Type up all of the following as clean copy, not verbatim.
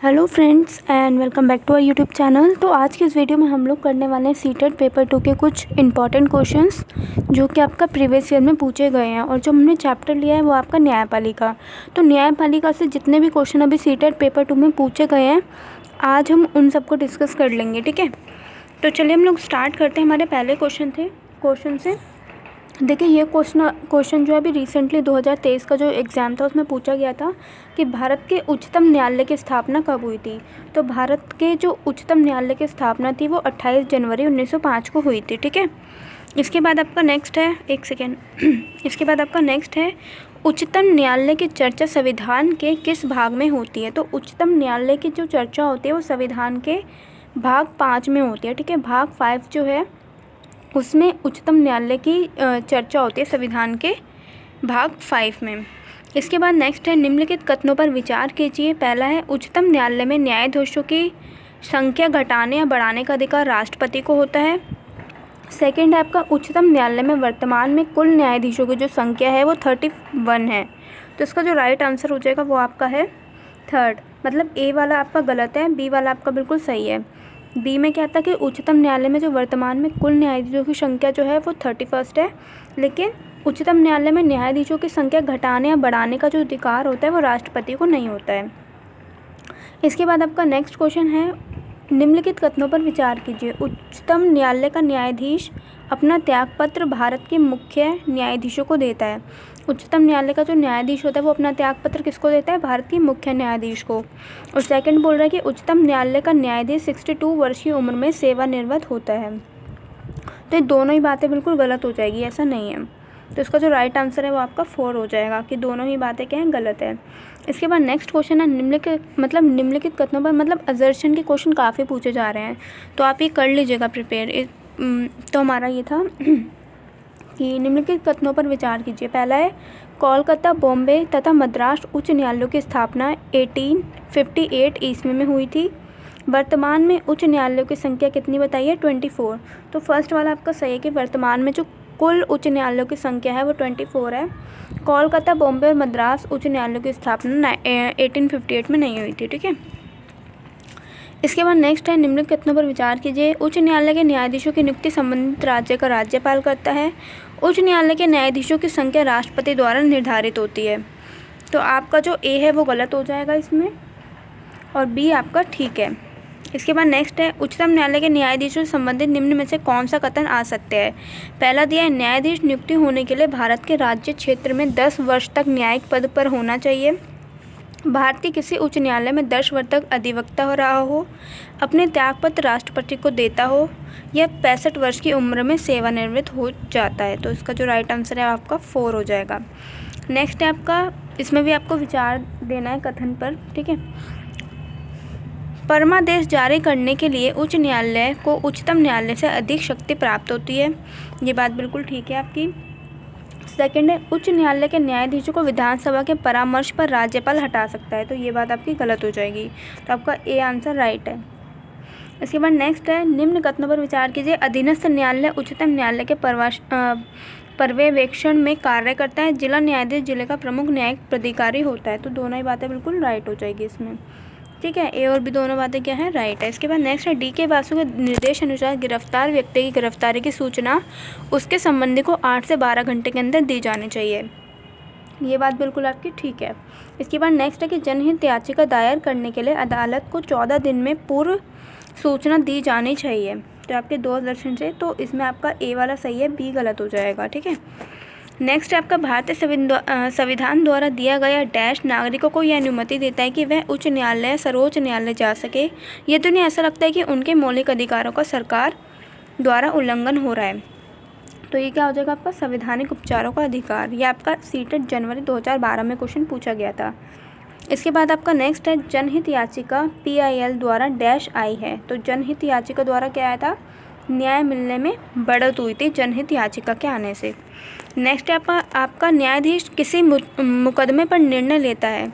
Hello friends and welcome back to our YouTube channel. तो आज की इस वीडियो में हम लोग करने वाले हैं सीटेट पेपर 2 के कुछ इंपॉर्टेंट क्वेश्चंस जो कि आपका प्रीवियस ईयर में पूछे गए हैं। और जो हमने चैप्टर लिया है वो आपका न्यायपालिका। तो न्यायपालिका से जितने भी क्वेश्चन अभी सीटेट पेपर 2 में पूछे गए हैं आज हम उन सबको डिस्कस कर लेंगे, ठीक है। तो चलिए हम लोग स्टार्ट करते हैं। हमारे पहले क्वेश्चन से देखिए, ये क्वेश्चन जो है अभी रिसेंटली 2023 का जो एग्ज़ाम था उसमें पूछा गया था कि भारत के उच्चतम न्यायालय की स्थापना कब हुई थी। तो भारत के जो उच्चतम न्यायालय की स्थापना थी वो 28 जनवरी 1905 को हुई थी, ठीक है। इसके बाद आपका नेक्स्ट है, एक सेकेंड इसके बाद आपका नेक्स्ट है, उच्चतम न्यायालय की चर्चा संविधान के किस भाग में होती है। तो उच्चतम न्यायालय की जो चर्चा होती है वो संविधान के भाग 5 में होती है, ठीक है। भाग 5 जो है उसमें उच्चतम न्यायालय की चर्चा होती है संविधान के भाग 5 में। इसके बाद नेक्स्ट है, निम्नलिखित कथनों पर विचार कीजिए। पहला है, उच्चतम न्यायालय में न्यायाधीशों की संख्या घटाने या बढ़ाने का अधिकार राष्ट्रपति को होता है। सेकंड है आपका, उच्चतम न्यायालय में वर्तमान में कुल न्यायाधीशों की जो संख्या है वो 31 है। तो इसका जो राइट आंसर हो जाएगा वो आपका है थर्ड। मतलब ए वाला आपका गलत है, बी वाला आपका बिल्कुल सही है। बी में क्या था कि उच्चतम न्यायालय में जो वर्तमान में कुल न्यायाधीशों की संख्या जो है वो 31 है, लेकिन उच्चतम न्यायालय में न्यायाधीशों की संख्या घटाने या बढ़ाने का जो अधिकार होता है वो राष्ट्रपति को नहीं होता है। इसके बाद आपका नेक्स्ट क्वेश्चन है, निम्नलिखित कथनों पर विचार कीजिए। उच्चतम न्यायालय का न्यायाधीश अपना त्यागपत्र भारत के मुख्य न्यायाधीशों को देता है। उच्चतम न्यायालय का जो न्यायाधीश होता है वो अपना त्यागपत्र किसको देता है? भारत के मुख्य न्यायाधीश को। और सेकंड बोल रहा है कि उच्चतम न्यायालय का न्यायाधीश 62 वर्ष की उम्र में सेवानिवृत्त होता है। तो ये दोनों ही बातें बिल्कुल गलत हो जाएगी, ऐसा नहीं है। तो इसका जो राइट आंसर है वो आपका 4 हो जाएगा कि दोनों ही बातें क्या हैं, गलत है। इसके बाद नेक्स्ट क्वेश्चन है, निम्नलिखित कथनों पर मतलब असर्शन के क्वेश्चन काफ़ी पूछे जा रहे हैं, तो आप ये कर लीजिएगा प्रिपेयर। तो हमारा ये था कि निम्नलिखित कथनों पर विचार कीजिए। पहला है, कोलकाता, बॉम्बे तथा मद्रास उच्च न्यायालयों की स्थापना 1858 ईस्वी में हुई थी। वर्तमान में उच्च न्यायालयों की संख्या कितनी बताइए? 24। तो फर्स्ट वाला आपका सही है कि वर्तमान में जो कुल उच्च न्यायालयों की संख्या है वो 24 है। कोलकाता, बॉम्बे और मद्रास उच्च न्यायालयों की स्थापना 1858 में नहीं हुई थी, ठीक है। इसके बाद नेक्स्ट है, निम्नलिखित कथनों पर विचार कीजिए। उच्च न्यायालय के न्यायाधीशों की नियुक्ति संबंधित राज्य का राज्यपाल करता है। उच्च न्यायालय के न्यायाधीशों की संख्या राष्ट्रपति द्वारा निर्धारित होती है। तो आपका जो ए है वो गलत हो जाएगा इसमें, और बी आपका ठीक है। इसके बाद नेक्स्ट है, उच्चतम न्यायालय के न्यायाधीशों से संबंधित निम्न में से कौन सा कथन आ सकते हैं। पहला दिया है, न्यायाधीश नियुक्ति होने के लिए भारत के राज्य क्षेत्र में 10 वर्ष तक न्यायिक पद पर होना चाहिए। भारतीय किसी उच्च न्यायालय में 10 वर्ष तक अधिवक्ता हो रहा हो, अपने त्यागपत्र राष्ट्रपति को देता हो, या 65 वर्ष की उम्र में सेवानिवृत्त हो जाता है। तो इसका जो राइट आंसर है आपका 4 हो जाएगा। नेक्स्ट है आपका, इसमें भी आपको विचार देना है कथन पर, ठीक है। परमादेश जारी करने के लिए उच्च न्यायालय को उच्चतम न्यायालय से अधिक शक्ति प्राप्त होती है। ये बात बिल्कुल ठीक है आपकी। सेकंड है, उच्च न्यायालय के न्यायाधीशों को विधानसभा के परामर्श पर राज्यपाल हटा सकता है। तो ये बात आपकी गलत हो जाएगी। तो आपका ए आंसर राइट है। इसके बाद नेक्स्ट है, निम्न कथनों पर विचार कीजिए। अधीनस्थ न्यायालय उच्चतम न्यायालय के पर्यवेक्षण में कार्य करता है। जिला न्यायाधीश जिले का प्रमुख न्यायिक प्राधिकारी होता है। तो दोनों ही बातें बिल्कुल राइट हो जाएगी इसमें, ठीक है। ए और बी दोनों बातें क्या है, राइट है। इसके बाद नेक्स्ट है, डी.के. बासु के निर्देश अनुसार गिरफ्तार व्यक्ति की गिरफ्तारी की सूचना उसके संबंधी को 8 से 12 घंटे के अंदर दी जानी चाहिए। ये बात बिल्कुल आपकी ठीक है। इसके बाद नेक्स्ट है कि जनहित याचिका दायर करने के लिए अदालत को 14 दिन में पूर्व सूचना दी जानी चाहिए। तो आपके 2 दर्शन से, तो इसमें आपका ए वाला सही है, बी गलत हो जाएगा, ठीक है। नेक्स्ट आपका, भारतीय संविधान द्वारा दिया गया डैश नागरिकों को यह अनुमति देता है कि वह उच्च न्यायालय या सर्वोच्च न्यायालय जा सके यदि उन्हें ऐसा लगता है कि उनके मौलिक अधिकारों का सरकार द्वारा उल्लंघन हो रहा है। तो ये क्या हो जाएगा आपका, संवैधानिक उपचारों का अधिकार। ये आपका सीटेट जनवरी 2012 में क्वेश्चन पूछा गया था। इसके बाद आपका नेक्स्ट है, जनहित याचिका PIL द्वारा डैश आई है। तो जनहित याचिका द्वारा क्या आया था, न्याय मिलने में बढ़त हुई थी जनहित याचिका के आने से। नेक्स्ट है आपका न्यायाधीश किसी मुकदमे पर निर्णय लेता है।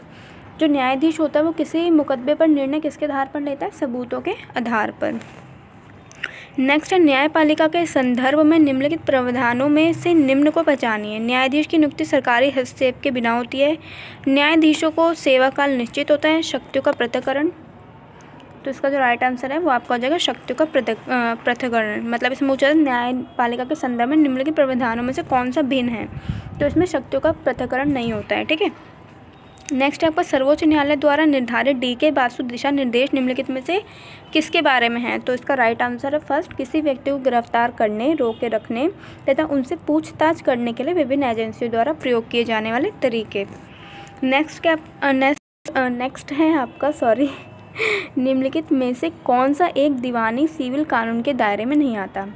जो न्यायाधीश होता है वो किसी मुकदमे पर निर्णय किसके आधार पर लेता है? सबूतों के आधार पर। नेक्स्ट है, न्यायपालिका के संदर्भ में निम्नलिखित प्रावधानों में से निम्न को पहचानिए। न्यायाधीश की नियुक्ति सरकारी हस्तक्षेप के बिना होती है। न्यायाधीशों को सेवाकाल निश्चित होता है। शक्तियों का पृथक्करण, तो इसका जो राइट आंसर है वो आपका हो जाएगा शक्तियों का पृथक्करण। मतलब इसमें पूछा है न्यायपालिका के संदर्भ में निम्नलिखित प्रावधानों में से कौन सा भिन्न है, तो इसमें शक्तियों का पृथक्करण नहीं होता है। ठीक है, नेक्स्ट आपका सर्वोच्च न्यायालय द्वारा निर्धारित DK वास्तु दिशा निर्देश निम्नलिखित में से किसके बारे में है, तो इसका राइट आंसर है फर्स्ट, किसी व्यक्ति को गिरफ्तार करने, रोके रखने तथा उनसे पूछताछ करने के लिए विभिन्न एजेंसियों द्वारा प्रयोग किए जाने वाले तरीके। नेक्स्ट है आपका निम्नलिखित में से कौन सा एक दीवानी सिविल कानून के दायरे में नहीं आता।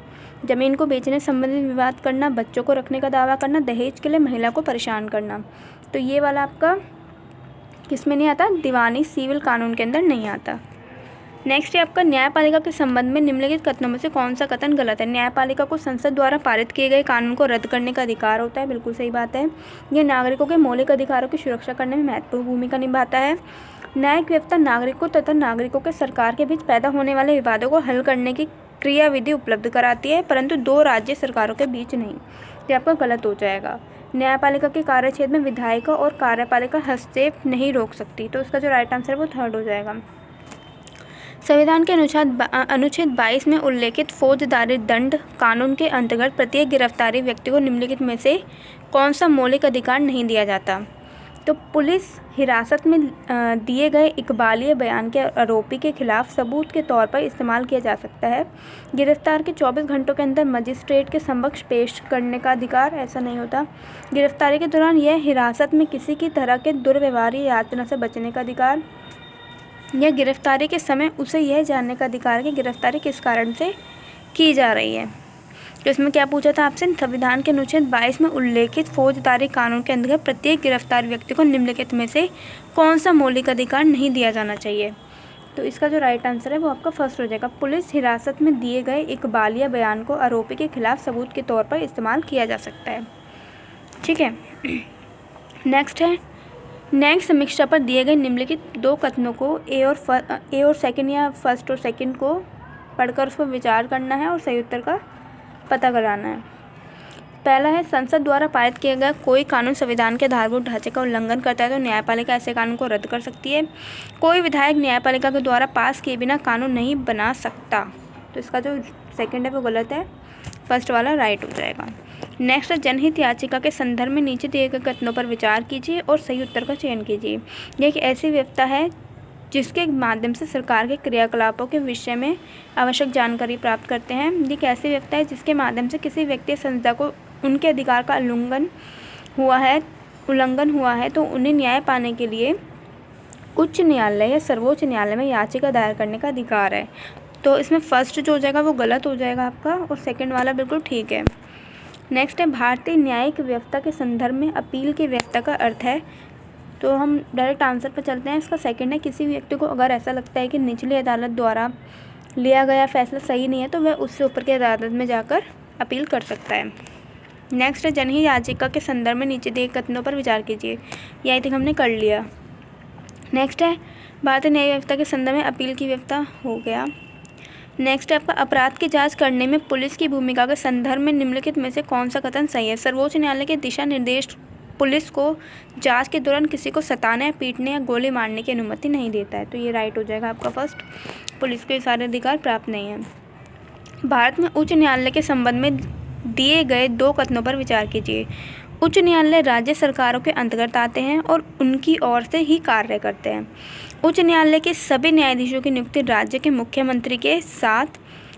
जमीन को बेचने संबंधित विवाद करना, बच्चों को रखने का दावा करना, दहेज के लिए महिला को परेशान करना, तो ये वाला आपका किस में नहीं आता, दीवानी सिविल कानून के अंदर नहीं आता। नेक्स्ट है आपका न्यायपालिका के संबंध में निम्नलिखित कथनों में से कौन सा कथन गलत है। न्यायपालिका को संसद द्वारा पारित किए गए कानून को रद्द करने का अधिकार होता है, बिल्कुल सही बात है। यह नागरिकों के मौलिक अधिकारों की सुरक्षा करने में महत्वपूर्ण भूमिका निभाता है। न्यायिक व्यवस्था नागरिकों तथा नागरिकों के सरकार के बीच पैदा होने वाले विवादों को हल करने की क्रियाविधि उपलब्ध कराती है, परंतु दो राज्य सरकारों के बीच नहीं। ये आपका गलत हो जाएगा। न्यायपालिका के कार्यक्षेत्र में विधायिका और कार्यपालिका हस्तक्षेप नहीं रोक सकती, तो इसका जो राइट आंसर है वो थर्ड हो जाएगा। संविधान के अनुच्छेद 22 में उल्लेखित फौजदारी दंड कानून के अंतर्गत प्रत्येक गिरफ्तारी व्यक्ति को निम्नलिखित में से कौन सा मौलिक अधिकार नहीं दिया जाता, तो पुलिस हिरासत में दिए गए इकबालिया बयान के आरोपी के खिलाफ सबूत के तौर पर इस्तेमाल किया जा सकता है। गिरफ्तार के 24 घंटों के अंदर मजिस्ट्रेट के समक्ष पेश करने का अधिकार, ऐसा नहीं होता। गिरफ्तारी के दौरान यह हिरासत में किसी की तरह के दुर्व्यवहार या यातना से बचने का अधिकार, या गिरफ्तारी के समय उसे यह जानने का अधिकार है कि गिरफ्तारी किस कारण से की जा रही है। तो इसमें क्या पूछा था आपसे, संविधान के अनुच्छेद 22 में उल्लेखित फौजदारी कानून के अंतर्गत प्रत्येक गिरफ्तार व्यक्ति को निम्नलिखित में से कौन सा मौलिक अधिकार नहीं दिया जाना चाहिए, तो इसका जो राइट आंसर है वो आपका फर्स्ट हो जाएगा। पुलिस हिरासत में दिए गए इकबालिया बयान को आरोपी के खिलाफ सबूत के तौर पर इस्तेमाल किया जा सकता है। ठीक है, नेक्स्ट है न्यायिक समीक्षा पर दिए गए निम्नलिखित दो कथनों को ए और सेकंड या फर्स्ट और सेकंड को पढ़कर उस पर विचार करना है और सही उत्तर का पता कराना है। पहला है, संसद द्वारा पारित किया गया कोई कानून संविधान के आधारभूत ढांचे का उल्लंघन करता है तो न्यायपालिका ऐसे कानून को रद्द कर सकती है। कोई विधायक न्यायपालिका के द्वारा पास किए बिना कानून नहीं बना सकता, तो इसका जो सेकंड है वो गलत है, फर्स्ट वाला राइट हो जाएगा। नेक्स्ट है, जनहित याचिका के संदर्भ में नीचे दिए गए कथनों पर विचार कीजिए और सही उत्तर का चयन कीजिए। यह एक ऐसी व्यवस्था है जिसके माध्यम से सरकार के क्रियाकलापों के विषय में आवश्यक जानकारी प्राप्त करते हैं। ये एक ऐसी व्यवस्था है जिसके माध्यम से किसी व्यक्ति या संस्था को उनके अधिकार का उल्लंघन हुआ है तो उन्हें न्याय पाने के लिए उच्च न्यायालय या सर्वोच्च न्यायालय में याचिका दायर करने का अधिकार है। तो इसमें फर्स्ट जो हो जाएगा वो गलत हो जाएगा आपका और सेकंड वाला बिल्कुल ठीक है। नेक्स्ट है, भारतीय न्यायिक व्यवस्था के संदर्भ में अपील की व्यवस्था का अर्थ है, तो हम डायरेक्ट आंसर पर चलते हैं। इसका सेकंड है, किसी व्यक्ति को अगर ऐसा लगता है कि निचली अदालत द्वारा लिया गया फैसला सही नहीं है तो वह उससे ऊपर की अदालत में जाकर अपील कर सकता है। नेक्स्ट है, जनहित याचिका के संदर्भ में नीचे दिए कथनों पर विचार कीजिए। ये आई थिंक हमने कर लिया। नेक्स्ट है, भारतीय न्याय व्यवस्था के संदर्भ में अपील की व्यवस्था हो गया। नेक्स्ट है आपका, अपराध की जांच करने में पुलिस की भूमिका के संदर्भ में निम्नलिखित में से कौन सा कथन सही है। सर्वोच्च न्यायालय के दिशा निर्देश पुलिस को जांच के दौरान किसी को सताने या पीटने या गोली मारने की अनुमति नहीं देता है, तो ये राइट हो जाएगा आपका फर्स्ट, पुलिस को ये सारे अधिकार प्राप्त नहीं है। भारत में उच्च न्यायालय के संबंध में दिए गए दो कथनों पर विचार कीजिए। उच्च न्यायालय राज्य सरकारों के अंतर्गत आते हैं और उनकी ओर से ही कार्य करते हैं। उच्च न्यायालय के सभी न्यायाधीशों की नियुक्ति राज्य के मुख्यमंत्री के साथ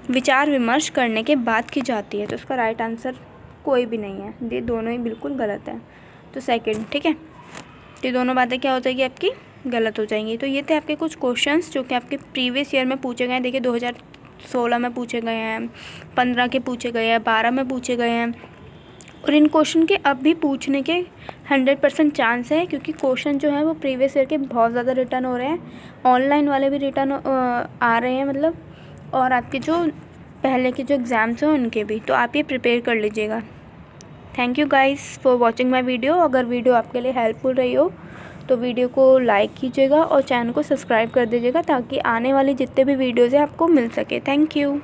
विचार विमर्श करने के बाद की जाती है, तो इसका राइट आंसर कोई भी नहीं है, ये दोनों ही बिल्कुल गलत है, तो सेकंड। ठीक है, तो ये दोनों बातें क्या हो जाएगी आपकी गलत हो जाएंगी। तो ये थे आपके कुछ क्वेश्चंस जो कि आपके प्रीवियस ईयर में पूछे गए हैं। देखिए 2016 में पूछे गए हैं, 15 के पूछे गए हैं, 12 में पूछे गए हैं और इन क्वेश्चन के अब भी पूछने के 100% चांस है, क्योंकि क्वेश्चन जो है वो प्रीवियस ईयर के बहुत ज़्यादा रिटर्न हो रहे हैं, ऑनलाइन वाले भी रिटर्न आ रहे हैं मतलब, और आपके जो पहले के जो एग्ज़ाम्स हैं उनके भी, तो आप ये प्रिपेयर कर लीजिएगा। Thank you guys for watching my video. अगर वीडियो आपके लिए हेल्पफुल रही हो तो वीडियो को लाइक कीजिएगा और चैनल को सब्सक्राइब कर दीजिएगा ताकि आने वाली जितने भी वीडियोज़ हैं आपको मिल सके। Thank you.